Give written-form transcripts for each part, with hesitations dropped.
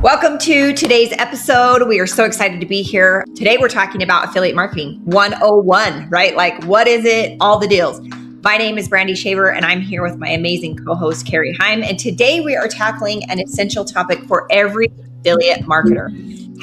Welcome to today's episode. We are so excited to be here. Today we're talking about affiliate marketing 101, right? Like, what is it? All the deals. My name is Brandy Shaver, and I'm here with my amazing co-host, Carrie Heim. And today we are tackling an essential topic for every affiliate marketer: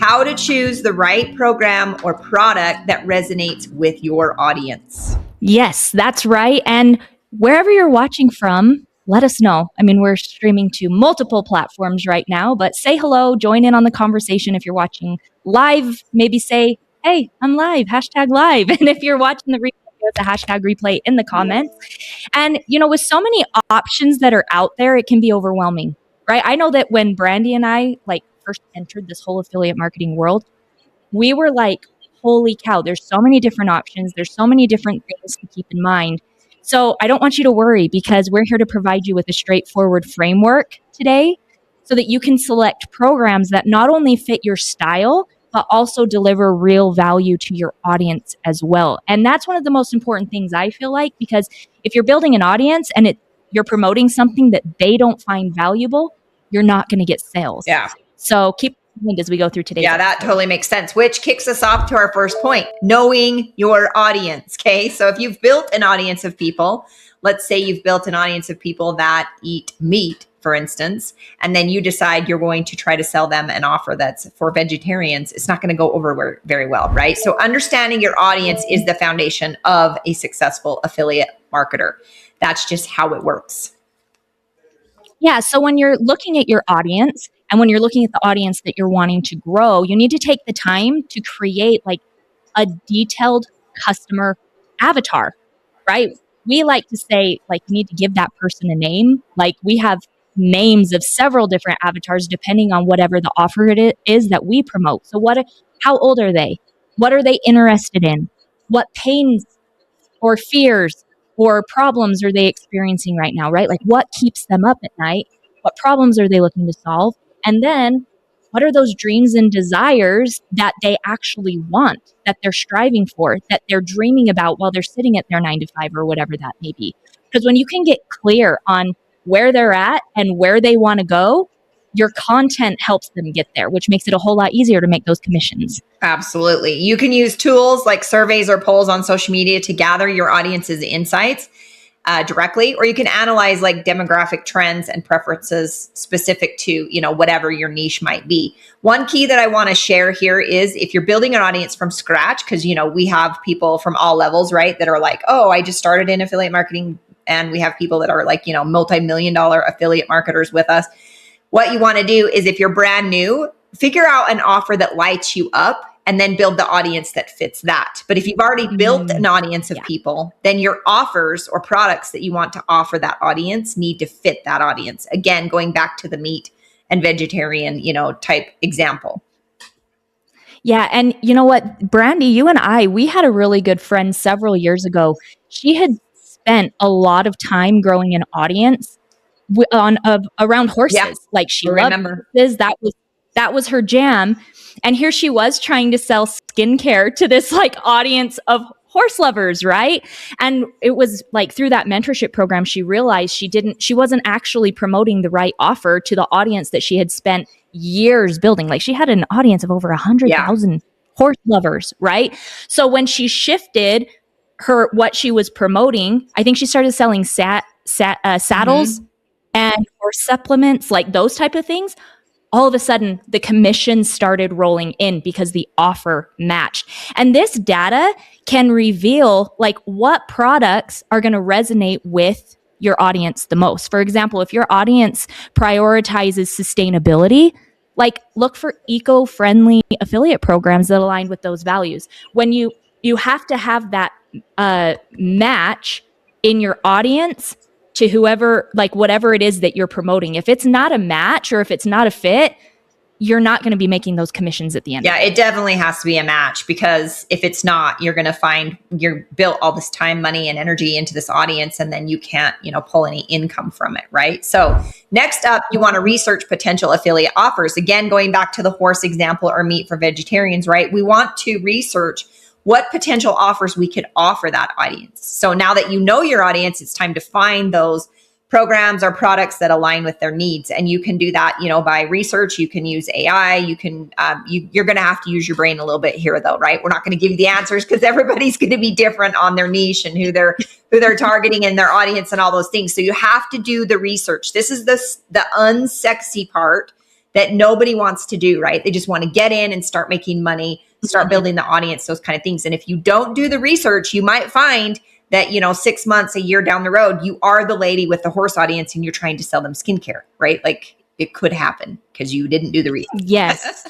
how to choose the right program or product that resonates with your audience. Yes, that's right. And wherever you're watching from, let us know. I mean, we're streaming to multiple platforms right now, but say hello, join in on the conversation. If you're watching live, maybe say, hey, I'm live, #live. And if you're watching the replay, give us a hashtag replay in the comments. And, with so many options that are out there, it can be overwhelming, right? I know that when Brandy and I first entered this whole affiliate marketing world, we were like, holy cow, there's so many different options. There's so many different things to keep in mind. So I don't want you to worry, because we're here to provide you with a straightforward framework today so that you can select programs that not only fit your style, but also deliver real value to your audience as well. And that's one of the most important things, I feel like, because if you're building an audience and you're promoting something that they don't find valuable, you're not going to get sales. Yeah. So keep as we go through today's episode. That totally makes sense, which kicks us off to our first point: knowing your audience. Okay. So if you've built an audience of people, let's say you've built an audience of people that eat meat, for instance, and then you decide you're going to try to sell them an offer that's for vegetarians, it's not going to go over very well, right? So understanding your audience is the foundation of a successful affiliate marketer. That's just how it works. Yeah. So when you're looking at your audience, and when you're looking at the audience that you're wanting to grow, you need to take the time to create a detailed customer avatar, right? We like to say, you need to give that person a name. We have names of several different avatars depending on whatever the offer it is that we promote. So how old are they? What are they interested in? What pains or fears or problems are they experiencing right now, right? What keeps them up at night? What problems are they looking to solve? And then what are those dreams and desires that they actually want, that they're striving for, that they're dreaming about while they're sitting at their 9 to 5 or whatever that may be? Because when you can get clear on where they're at and where they want to go, your content helps them get there, which makes it a whole lot easier to make those commissions. Absolutely. You can use tools like surveys or polls on social media to gather your audience's insights directly, or you can analyze demographic trends and preferences specific to, whatever your niche might be. One key that I want to share here is, if you're building an audience from scratch, because, we have people from all levels, right, that are oh, I just started in affiliate marketing. And we have people that are multi-million-dollar affiliate marketers with us. What you want to do is, if you're brand new, figure out an offer that lights you up and then build the audience that fits that. But if you've already built an audience of people, then your offers or products that you want to offer that audience need to fit that audience. Again, going back to the meat and vegetarian, type example. Yeah. And you know what, Brandy, you and I, we had a really good friend several years ago. She had spent a lot of time growing an audience around horses. Yeah, she loved horses. That was her jam. And here she was trying to sell skincare to this audience of horse lovers, right? And it was through that mentorship program, she realized she wasn't actually promoting the right offer to the audience that she had spent years building. She had an audience of over 100,000 horse lovers, right? So when she shifted what she was promoting, I think she started selling saddles and horse supplements, those type of things. All of a sudden, the commissions started rolling in because the offer matched. And this data can reveal what products are going to resonate with your audience the most. For example, if your audience prioritizes sustainability, look for eco-friendly affiliate programs that align with those values. When you have to have that match in your audience to whoever, whatever it is that you're promoting. If it's not a match or if it's not a fit, you're not going to be making those commissions at the end. Yeah, it definitely has to be a match, because if it's not, you're going to find you're built all this time, money, and energy into this audience, and then you can't, pull any income from it, right? So next up, you want to research potential affiliate offers. Again, going back to the horse example or meat for vegetarians, right? We want to research what potential offers we could offer that audience. So now that you know your audience, it's time to find those programs or products that align with their needs. And you can do that, by research. You can use AI. You can, you're going to have to use your brain a little bit here, though, right? We're not going to give you the answers because everybody's going to be different on their niche and who they're targeting and their audience and all those things. So you have to do the research. This is the unsexy part that nobody wants to do, right? They just want to get in and start making money, start building the audience, those kind of things. And if you don't do the research, you might find that, 6 months, a year down the road, you are the lady with the horse audience and you're trying to sell them skincare, right? Like it could happen because you didn't do the research. Yes.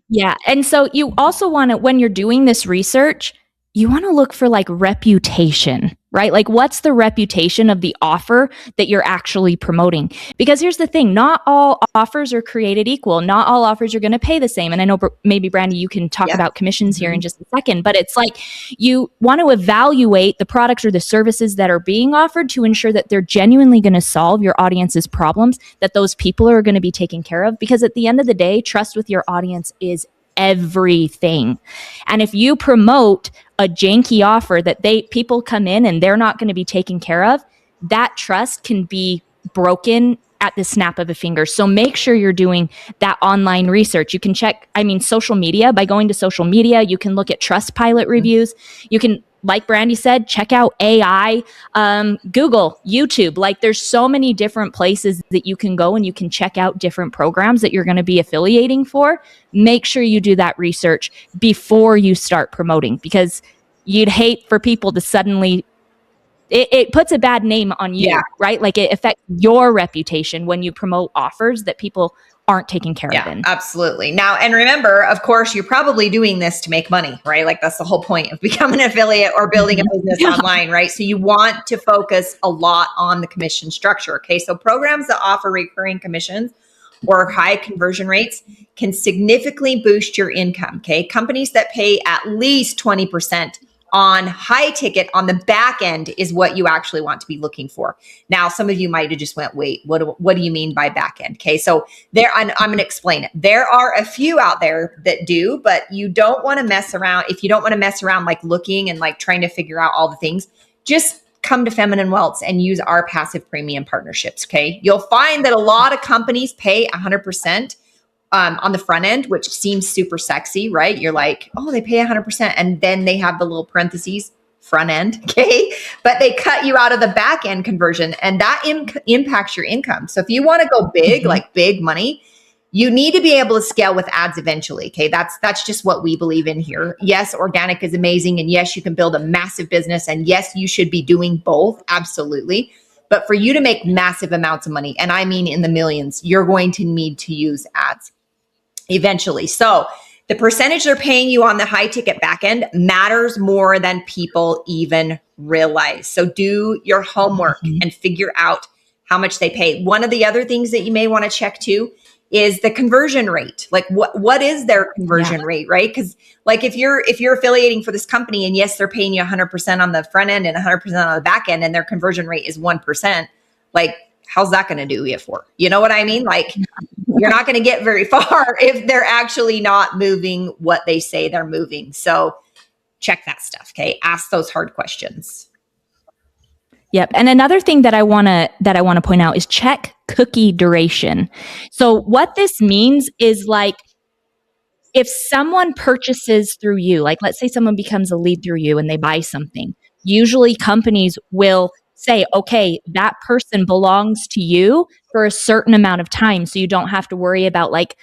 Yeah. And so you also want to, when you're doing this research, you want to look for like reputation, right? Like what's the reputation of the offer that you're actually promoting? Because here's the thing, not all offers are created equal. Not all offers are going to pay the same. And I know maybe Brandy, you can talk about commissions here in just a second, but it's like you want to evaluate the products or the services that are being offered to ensure that they're genuinely going to solve your audience's problems, that those people are going to be taken care of. Because at the end of the day, trust with your audience is everything. And if you promote a janky offer that people come in and they're not going to be taken care of, that trust can be broken at the snap of a finger. So make sure you're doing that online research. You can check, social media. By going to social media, you can look at Trustpilot reviews. You can, like Brandy said, check out AI, Google, YouTube. Like there's so many different places that you can go and you can check out different programs that you're going to be affiliating for. Make sure you do that research before you start promoting, because you'd hate for people to suddenly, it puts a bad name on you, right? Like it affects your reputation when you promote offers that people aren't taken care of in. Absolutely. Now, and remember, of course, you're probably doing this to make money, right? Like that's the whole point of becoming an affiliate or building a business online, right? So you want to focus a lot on the commission structure. Okay. So programs that offer recurring commissions or high conversion rates can significantly boost your income. Okay. Companies that pay at least 20% on high ticket on the back end is what you actually want to be looking for. Now, some of you might have just went, wait, what do you mean by back end? Okay, so I'm going to explain it. There are a few out there that do, but you don't want to mess around. If you don't want to mess around like looking and like trying to figure out all the things, just come to Feminine Welts and use our passive premium partnerships. Okay, you'll find that a lot of companies pay 100%. On the front end, which seems super sexy, right? You're like, oh, they pay 100%. And then they have the little parentheses, front end, okay? But they cut you out of the back end conversion and that impacts your income. So if you want to go big, like big money, you need to be able to scale with ads eventually, okay? That's just what we believe in here. Yes, organic is amazing. And yes, you can build a massive business. And yes, you should be doing both, absolutely. But for you to make massive amounts of money, and I mean in the millions, you're going to need to use ads eventually. So the percentage they're paying you on the high ticket backend matters more than people even realize. So do your homework and figure out how much they pay. One of the other things that you may want to check too is the conversion rate. Like what is their conversion rate, right? Because like if you're affiliating for this company and yes, they're paying you 100% on the front end and 100% on the back end and their conversion rate is 1%, like how's that going to do you for? You know what I mean? Like you're not going to get very far if they're actually not moving what they say they're moving. So check that stuff. Okay. Ask those hard questions. Yep. And another thing that I want to point out is check cookie duration. So what this means is like, if someone purchases through you, like let's say someone becomes a lead through you and they buy something, usually companies will say, okay, that person belongs to you for a certain amount of time. So you don't have to worry about like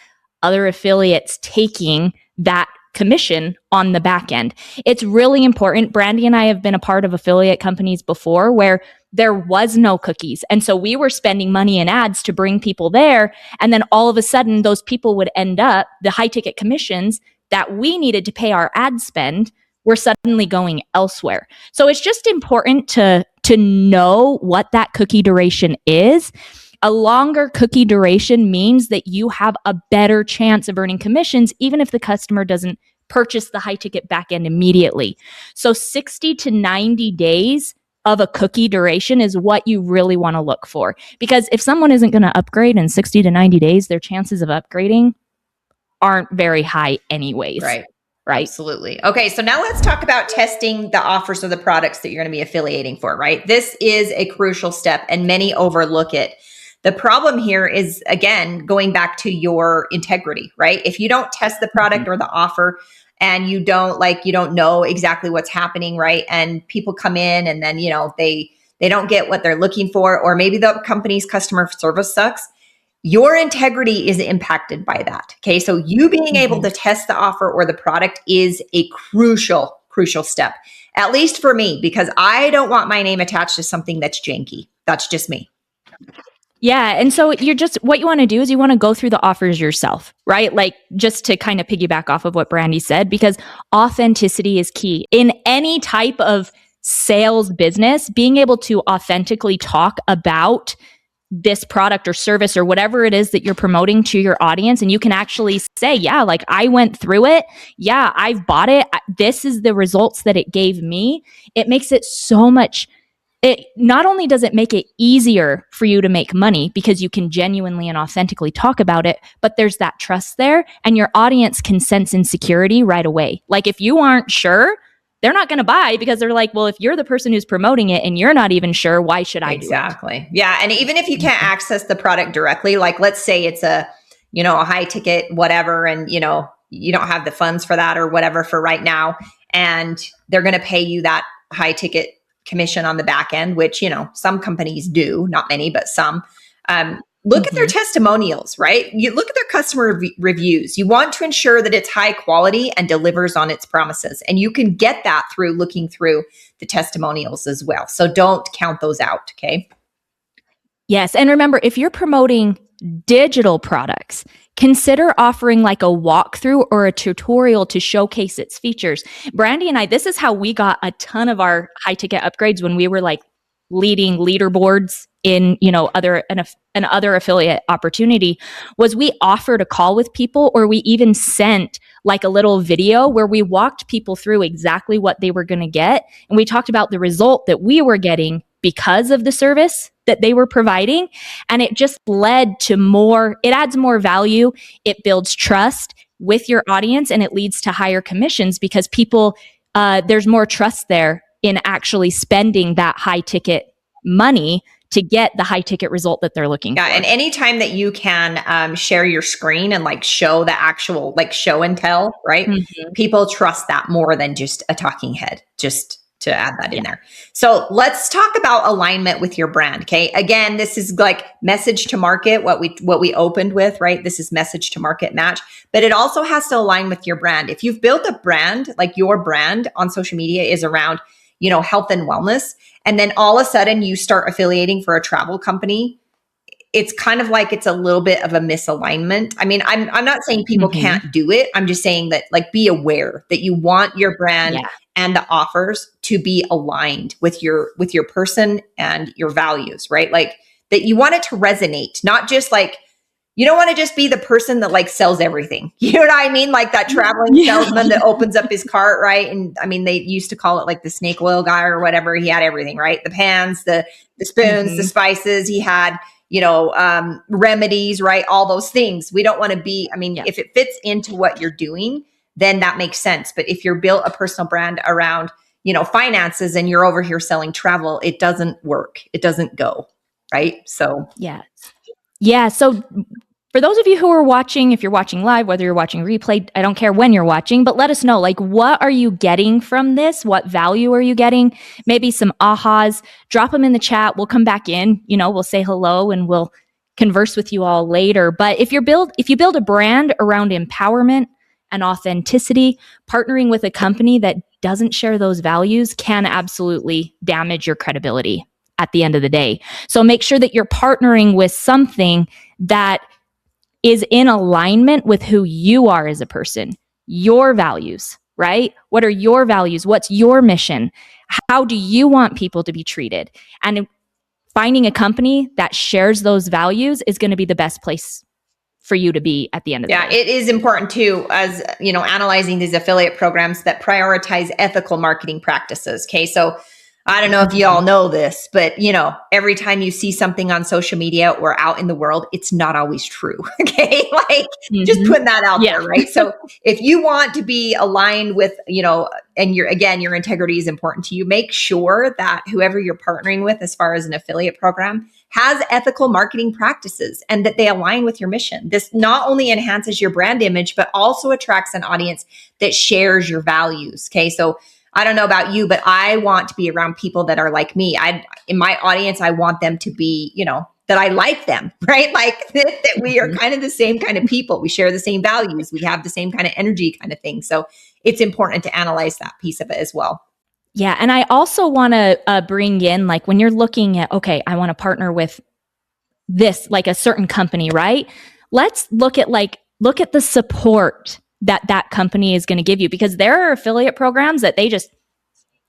other affiliates taking that commission on the back end. It's really important. Brandy and I have been a part of affiliate companies before where there was no cookies. And so we were spending money in ads to bring people there. And then all of a sudden, those people would end up, the high ticket commissions that we needed to pay our ad spend were suddenly going elsewhere. So it's just important to know what that cookie duration is. A longer cookie duration means that you have a better chance of earning commissions, even if the customer doesn't purchase the high ticket backend immediately. So 60 to 90 days of a cookie duration is what you really want to look for. Because if someone isn't going to upgrade in 60 to 90 days, their chances of upgrading aren't very high anyways. Right. right? Absolutely. Okay, so now let's talk about testing the offers or the products that you're going to be affiliating for, right? This is a crucial step and many overlook it. The problem here is, again, going back to your integrity, right? If you don't test the product or the offer and you don't know exactly what's happening, right? And people come in and then, they don't get what they're looking for, or maybe the company's customer service sucks, your integrity is impacted by that. Okay. So you being able to test the offer or the product is a crucial step, at least for me, because I don't want my name attached to something that's janky. That's just me. Yeah. And so what you want to do is you want to go through the offers yourself, right? Like, just to kind of piggyback off of what Brandy said, because authenticity is key in any type of sales business. Being able to authentically talk about this product or service or whatever it is that you're promoting to your audience, and you can actually say, yeah, like, I went through it. Yeah, I've bought it. This is the results that it gave me. It makes it so much. It not only does it make it easier for you to make money because you can genuinely and authentically talk about it, but there's that trust there, and your audience can sense insecurity right away. Like, if you aren't sure, they're not going to buy, because they're like, well, if you're the person who's promoting it and you're not even sure, why should I do it? Exactly. Yeah. And even if you can't access the product directly, like, let's say it's a high ticket, whatever, and, you don't have the funds for that or whatever for right now, and they're going to pay you that high ticket commission on the back end, which, some companies do, not many, but some. Look at their testimonials, right? You look at their customer reviews. You want to ensure that it's high quality and delivers on its promises. And you can get that through looking through the testimonials as well. So don't count those out, okay? Yes. And remember, if you're promoting digital products, consider offering like a walkthrough or a tutorial to showcase its features. Brandy and I, this is how we got a ton of our high ticket upgrades when we were like leading leaderboards in, other affiliate opportunity, was we offered a call with people, or we even sent like a little video where we walked people through exactly what they were going to get. And we talked about the result that we were getting because of the service that they were providing. And it just led to it adds more value. It builds trust with your audience, and it leads to higher commissions because people, there's more trust there in actually spending that high ticket money to get the high ticket result that they're looking for. And anytime that you can share your screen and like show the actual like show and tell, right? People trust that more than just a talking head, just to add that in there. So let's talk about alignment with your brand. Okay. Again, this is like message to market, what we opened with, right? This is message to market match, but it also has to align with your brand. If you've built a brand, like your brand on social media is around, health and wellness, and then all of a sudden you start affiliating for a travel company, it's kind of like it's a little bit of a misalignment. I mean, I'm not saying people can't do it. I'm just saying that, like, be aware that you want your brand and the offers to be aligned with your person and your values, right? Like, that you want it to resonate, not just like, you don't want to just be the person that like sells everything. You know what I mean? Like that traveling salesman that opens up his cart, right? And I mean, they used to call it like the snake oil guy or whatever. He had everything, right? The pans, the spoons, the spices. He had, remedies, right? All those things. We don't want to be, if it fits into what you're doing, then that makes sense. But if you're built a personal brand around, finances, and you're over here selling travel, it doesn't work. It doesn't go, right? So, yeah. So for those of you who are watching, if you're watching live, whether you're watching replay, I don't care when you're watching, but let us know, like, what are you getting from this? What value are you getting? Maybe some ahas, drop them in the chat. We'll come back in, we'll say hello and we'll converse with you all later. But if you build a brand around empowerment and authenticity, partnering with a company that doesn't share those values can absolutely damage your credibility at the end of the day. So make sure that you're partnering with something that is in alignment with who you are as a person, your values, right? What are your values? What's your mission? How do you want people to be treated? And finding a company that shares those values is going to be the best place for you to be at the end of the day. Yeah, it is important too, as analyzing these affiliate programs that prioritize ethical marketing practices. Okay, so I don't know if you all know this, but every time you see something on social media or out in the world, it's not always true. Okay. Like just putting that out Yeah. there, right? So if you want to be aligned with, and your integrity is important to you, make sure that whoever you're partnering with as far as an affiliate program has ethical marketing practices and that they align with your mission. This not only enhances your brand image, but also attracts an audience that shares your values. Okay. So I don't know about you, but I want to be around people that are like me. In my audience, I want them to be, that I like them, right? Like that we are kind of the same kind of people. We share the same values. We have the same kind of energy kind of thing. So it's important to analyze that piece of it as well. Yeah. And I also want to bring in, like, when you're looking at, okay, I want to partner with this, like a certain company, right? Let's look at the support that company is going to give you, because there are affiliate programs that they just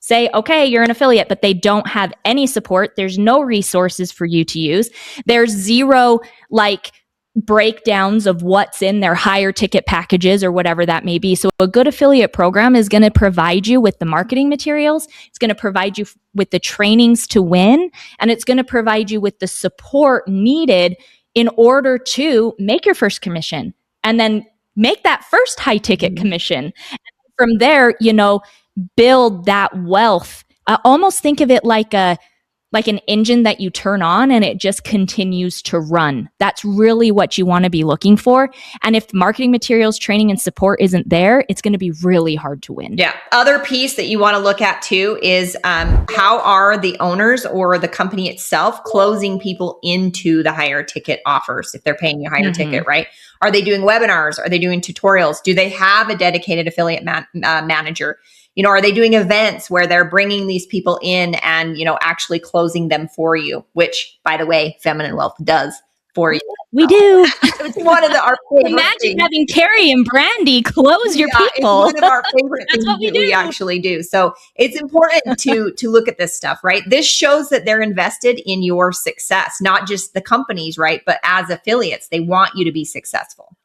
say, okay, you're an affiliate, but they don't have any support. There's no resources for you to use. There's zero breakdowns of what's in their higher ticket packages or whatever that may be. So a good affiliate program is going to provide you with the marketing materials. It's going to provide you with the trainings to win, and it's going to provide you with the support needed in order to make your first commission and then make that first high ticket commission. And from there, build that wealth. I almost think of it like an engine that you turn on and it just continues to run. That's really what you want to be looking for. And if marketing materials, training, and support isn't there, it's going to be really hard to win. Yeah. Other piece that you want to look at too is how are the owners or the company itself closing people into the higher ticket offers if they're paying you higher ticket, right? Are they doing webinars? Are they doing tutorials? Do they have a dedicated affiliate manager? Are they doing events where they're bringing these people in and, actually closing them for you, which, by the way, Feminine Wealth does for you. We do. It's one of our favorite Imagine things. having Carrie and Brandy close your people. It's one of our favorite things that we actually do. So it's important to look at this stuff, right? This shows that they're invested in your success, not just the companies, right? But as affiliates, they want you to be successful.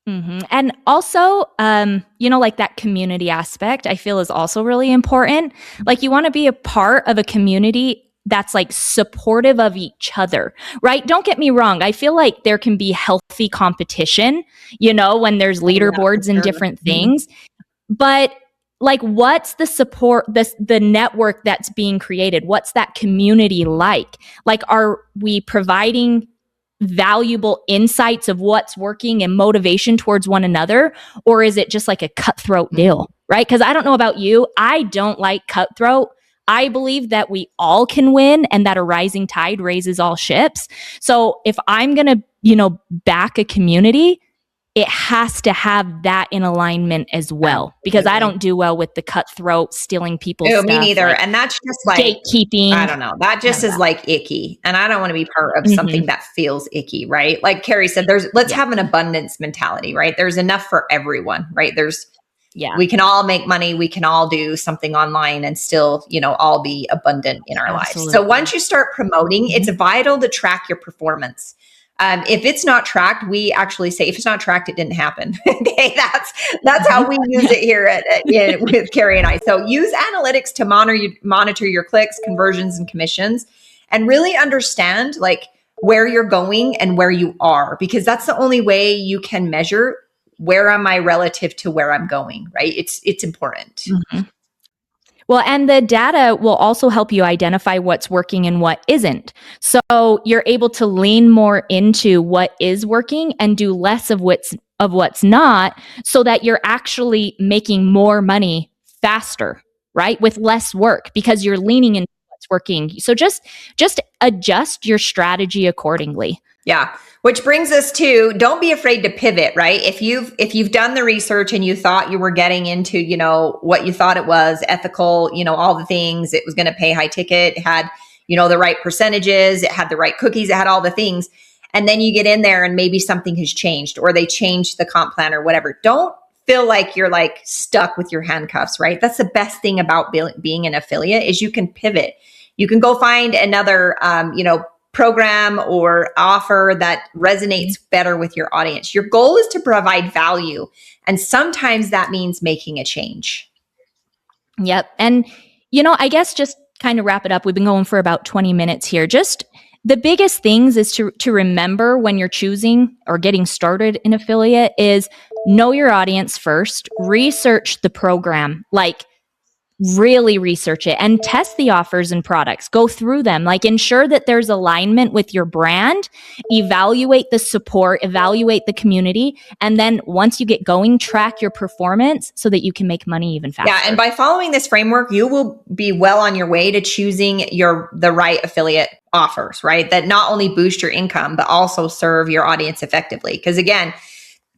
And also, like that community aspect, I feel is also really important. Like, you want to be a part of a community that's like supportive of each other, right? Don't get me wrong. I feel like there can be healthy competition, when there's leaderboards and different things. But like, what's the support, the network that's being created? What's that community like? Like, are we providing valuable insights of what's working and motivation towards one another? Or is it just like a cutthroat deal, right? Because I don't know about you, I don't like cutthroat. I believe that we all can win and that a rising tide raises all ships. So if I'm going to, back a community, it has to have that in alignment as well, because I don't do well with the cutthroat stealing people's stuff. Me neither. And that's just like gatekeeping. I don't know. That just is like icky. And I don't want to be part of something that feels icky, right? Like Carrie said, let's have an abundance mentality, right? There's enough for everyone, right? We can all make money. We can all do something online and still, all be abundant in our lives. So once you start promoting, it's vital to track your performance. If it's not tracked, we actually say, if it's not tracked, it didn't happen. Okay, that's how we use it here with Carrie and I. So use analytics to monitor your clicks, conversions, and commissions, and really understand like where you're going and where you are, because that's the only way you can measure where am I relative to where I'm going, right? It's important. Well, and the data will also help you identify what's working and what isn't. So you're able to lean more into what is working and do less of what's not, so that you're actually making more money faster, right? With less work, because you're leaning into what's working. So just adjust your strategy accordingly. Yeah. Which brings us to, don't be afraid to pivot, right? If you've done the research and you thought you were getting into, what you thought it was, ethical, all the things, it was going to pay high ticket, it had, the right percentages, it had the right cookies, it had all the things. And then you get in there and maybe something has changed, or they changed the comp plan or whatever. Don't feel like you're like stuck with your handcuffs, right? That's the best thing about being an affiliate is you can pivot. You can go find another, program or offer that resonates better with your audience. Your goal is to provide value. And sometimes that means making a change. Yep. And, I guess just kind of wrap it up, we've been going for about 20 minutes here. Just the biggest things is to remember when you're choosing or getting started in affiliate is know your audience first, research the program, like really research it and test the offers and products, go through them, like ensure that there's alignment with your brand, evaluate the support, evaluate the community. And then once you get going, track your performance so that you can make money even faster. Yeah. And by following this framework, you will be well on your way to choosing the right affiliate offers, right? That not only boost your income, but also serve your audience effectively. Because again,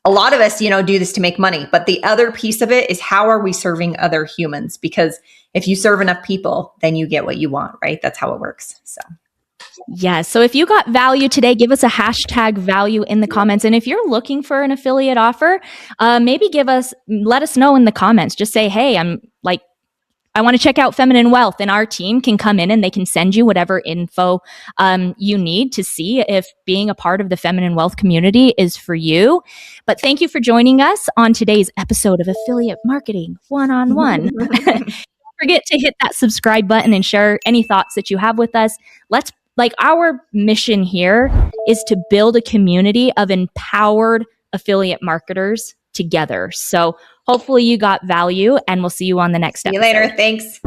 a lot of us, do this to make money, but the other piece of it is how are we serving other humans? Because if you serve enough people, then you get what you want, right? That's how it works. So. Yeah. So if you got value today, give us a hashtag value in the comments. And if you're looking for an affiliate offer, maybe let us know in the comments. Just say, hey, I want to check out Feminine Wealth, and our team can come in and they can send you whatever info you need to see if being a part of the Feminine Wealth community is for you. But thank you for joining us on today's episode of Affiliate Marketing One-on-One. Don't forget to hit that subscribe button and share any thoughts that you have with us. Our mission here is to build a community of empowered affiliate marketers together. So hopefully you got value, and we'll see you on the next episode. See you later. Thanks.